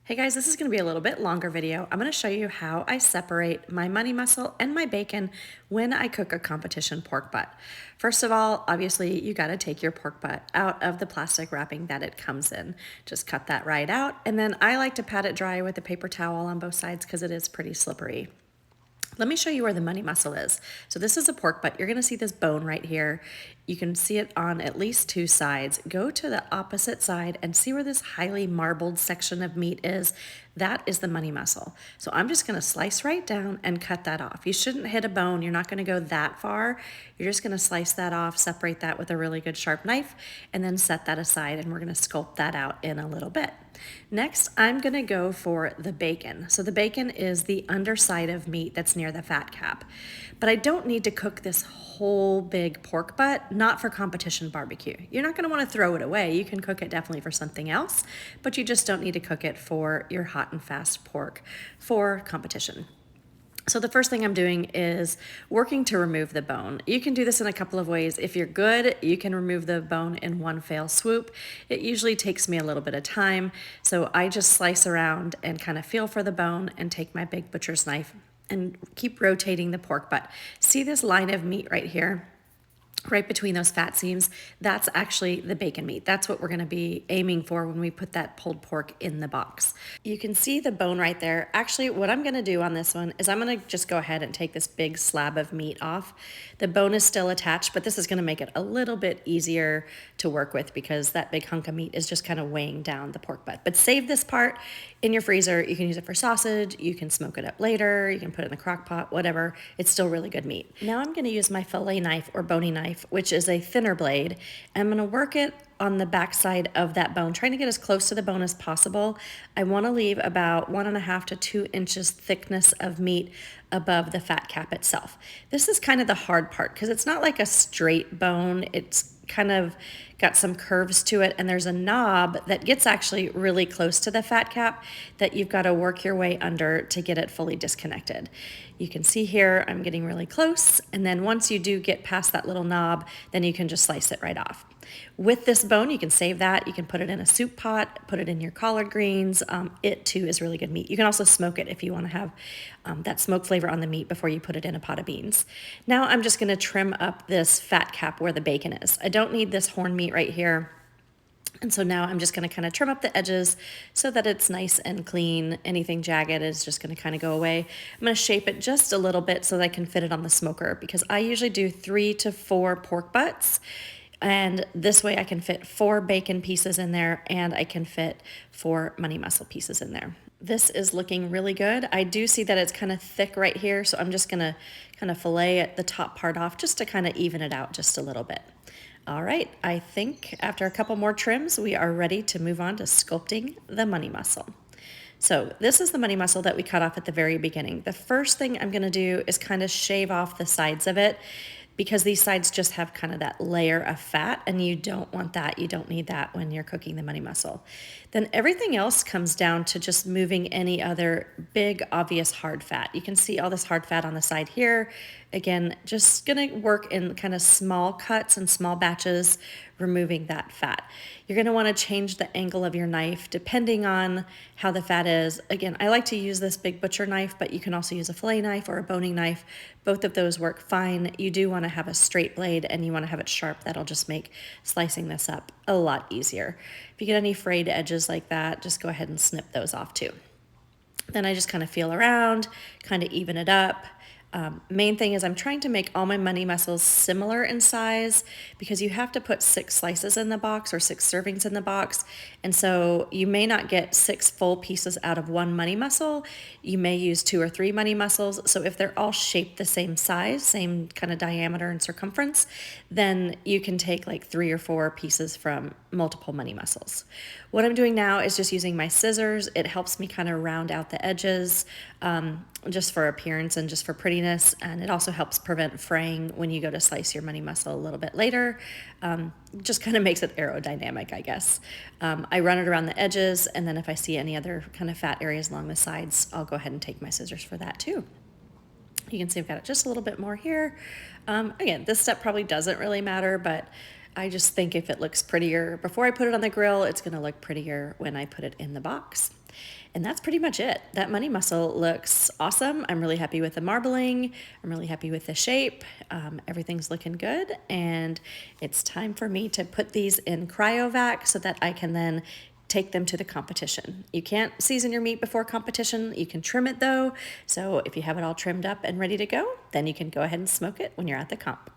Hey guys, this is going to be a little bit longer video. I'm going to show you how I separate my money muscle and my bacon when I cook a competition pork butt. First of all, obviously you got to take your pork butt out of the plastic wrapping that it comes in. Just cut that right out, and then I like to pat it dry with a paper towel on both sides because it is pretty slippery. Let me show you where the money muscle is. So this is a pork butt. You're gonna see this bone right here. You can see it on at least two sides. Go to the opposite side and see where this highly marbled section of meat is. That is the money muscle. So I'm just gonna slice right down and cut that off. You shouldn't hit a bone. You're not gonna go that far. You're just gonna slice that off, separate that with a really good sharp knife, and then set that aside, and we're gonna sculpt that out in a little bit. Next, I'm gonna go for the bacon. So the bacon is the underside of meat that's near the fat cap. But I don't need to cook this whole big pork butt, not for competition barbecue. You're not gonna wanna throw it away. You can cook it definitely for something else, but you just don't need to cook it for your hot and fast pork for competition. So the first thing I'm doing is working to remove the bone. You can do this in a couple of ways. If you're good, you can remove the bone in one fell swoop. It usually takes me a little bit of time, so I just slice around and kind of feel for the bone and take my big butcher's knife and keep rotating the pork butt. See this line of meat right here? Right between those fat seams, that's actually the bacon meat. That's what we're gonna be aiming for when we put that pulled pork in the box. You can see the bone right there. Actually, what I'm gonna do on this one is I'm gonna just go ahead and take this big slab of meat off. The bone is still attached, but this is gonna make it a little bit easier to work with because that big hunk of meat is just kind of weighing down the pork butt. But save this part in your freezer. You can use it for sausage, you can smoke it up later, you can put it in the crock pot, whatever. It's still really good meat. Now I'm gonna use my fillet knife or bony knife, which is a thinner blade. I'm gonna work it on the back side of that bone, trying to get as close to the bone as possible. I wanna leave about 1.5 to 2 inches thickness of meat above the fat cap itself. This is kind of the hard part because it's not like a straight bone. It's kind of got some curves to it, and there's a knob that gets actually really close to the fat cap that you've got to work your way under to get it fully disconnected. You can see here I'm getting really close, and then once you do get past that little knob, then you can just slice it right off. With this bone, you can save that. You can put it in a soup pot, put it in your collard greens. It too is really good meat. You can also smoke it if you want to have that smoke flavor on the meat before you put it in a pot of beans. Now I'm just going to trim up this fat cap where the bacon is. I don't need this horn meat right here. And so now I'm just going to kind of trim up the edges so that it's nice and clean. Anything jagged is just going to kind of go away. I'm going to shape it just a little bit so that I can fit it on the smoker because I usually do 3 to 4 pork butts. And this way I can fit 4 bacon pieces in there and I can fit 4 money muscle pieces in there. This is looking really good. I do see that it's kind of thick right here, so I'm just gonna kind of fillet it, the top part off just to kind of even it out just a little bit. All right, I think after a couple more trims, we are ready to move on to sculpting the money muscle. So this is the money muscle that we cut off at the very beginning. The first thing I'm gonna do is kind of shave off the sides of it because these sides just have kind of that layer of fat, and you don't want that. You don't need that when you're cooking the money muscle. Then everything else comes down to just moving any other big, obvious hard fat. You can see all this hard fat on the side here. Again, just gonna work in kind of small cuts and small batches, removing that fat. You're gonna wanna change the angle of your knife depending on how the fat is. Again, I like to use this big butcher knife, but you can also use a fillet knife or a boning knife. Both of those work fine. You do wanna have a straight blade and you wanna have it sharp. That'll just make slicing this up a lot easier. If you get any frayed edges like that, just go ahead and snip those off too. Then I just kind of feel around, kind of even it up. Main thing is I'm trying to make all my money muscles similar in size because you have to put 6 slices in the box or 6 servings in the box. And so you may not get 6 full pieces out of one money muscle. You may use 2 or 3 money muscles. So if they're all shaped the same size, same kind of diameter and circumference, then you can take like 3 or 4 pieces from multiple money muscles. What I'm doing now is just using my scissors. It helps me kind of round out the edges just for appearance and just for prettiness. And it also helps prevent fraying when you go to slice your money muscle a little bit later. Just kind of makes it aerodynamic, I guess. I run it around the edges, and then if I see any other kind of fat areas along the sides, I'll go ahead and take my scissors for that too. You can see I've got it just a little bit more here. Again, this step probably doesn't really matter, but I just think if it looks prettier before I put it on the grill, it's gonna look prettier when I put it in the box. And that's pretty much it. That money muscle looks awesome. I'm really happy with the marbling. I'm really happy with the shape. Everything's looking good. And it's time for me to put these in cryovac so that I can then take them to the competition. You can't season your meat before competition. You can trim it though. So if you have it all trimmed up and ready to go, then you can go ahead and smoke it when you're at the comp.